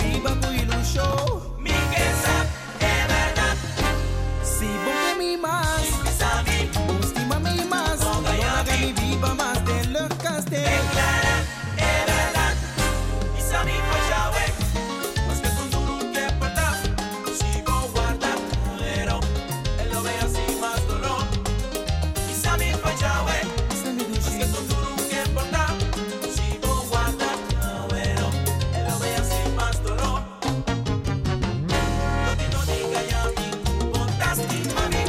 viva con ilusión. Mi casa es verdad. Si vos me mimas, vos estimame más. No haga mi viva más de lo que esté. Declara, es verdad. Y Sami Fajawe. Mas que con duro que portar. Si vos guardas, pero él lo ve así más dolor. Y Sami Fajawe. Mas que con duro que portar. Si vos guardas, pero él lo ve así más dolor. No diga ya mi, botaste mami.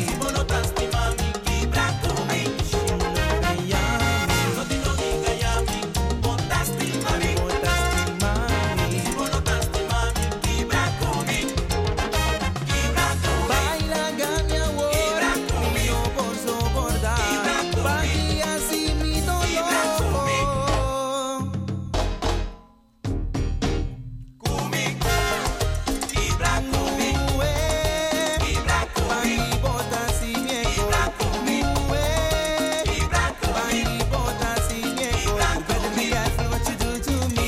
Si vos no taste mami, quibra conmigo. No diga ya mi, botaste mami. Si vos no taste mami, quibra conmigo. Quibra conmigo. Baila gana ahora, mi no por soportar. Pague así mi dolor. Conmigo. Quibra conmigo. Quibra conmigo. Pague botas y viejo. Quibra conmigo. Quibra conmigo. Pague botas y viejo. You better be careful what you do to me,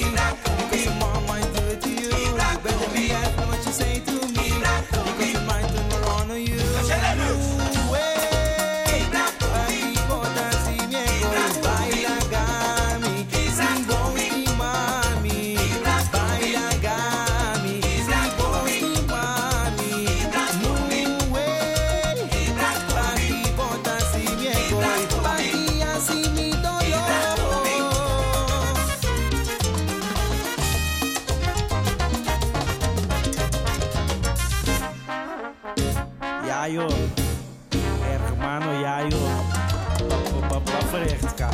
because your mom might do it to you. You better be careful what you say to me, because you might turn around on you. Pague botas y viejo. Baila gami, si vos y mami. Baila gami, si vos y mami. Pague botas y viejo. Pague así mi dolor. Yayo, hermano Yayo, papá fresca.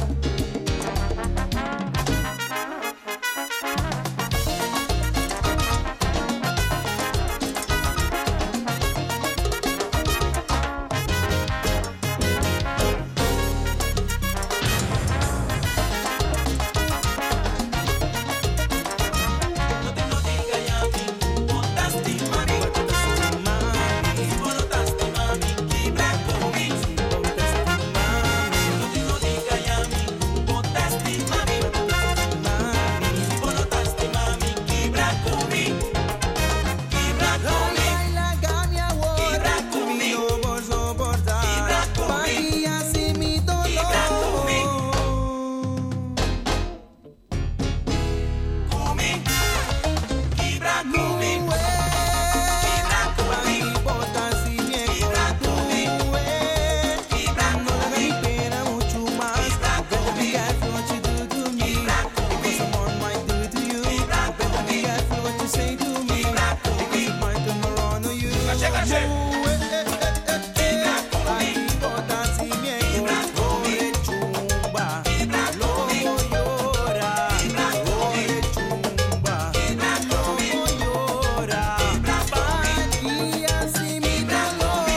No diga ya mi, botaste mami. Si vos no taste mami, quibra conmigo. No diga ya mi, botaste mami. Si vos no taste mami, quibra conmigo. Quibra conmigo. Baila gami ahora, mi no por soportar. Pague así mi dolor. Conmigo. Quibra conmigo. Pague botas y viejo. No le haga ni pena mucho más. Better be careful what you do to me, because someone might do it to you. Better be careful what you say to me, because it might come around on you. Pague botas y viejo. Corre chumba, loco llora. Corre chumba, loco llora. Pague así mi dolor.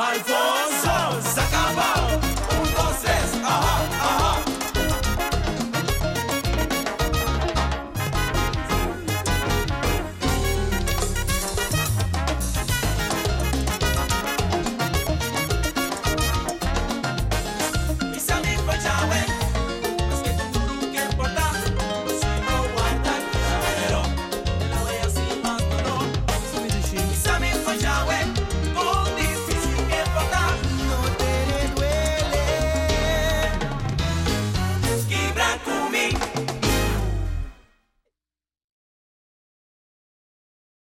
Al fondo.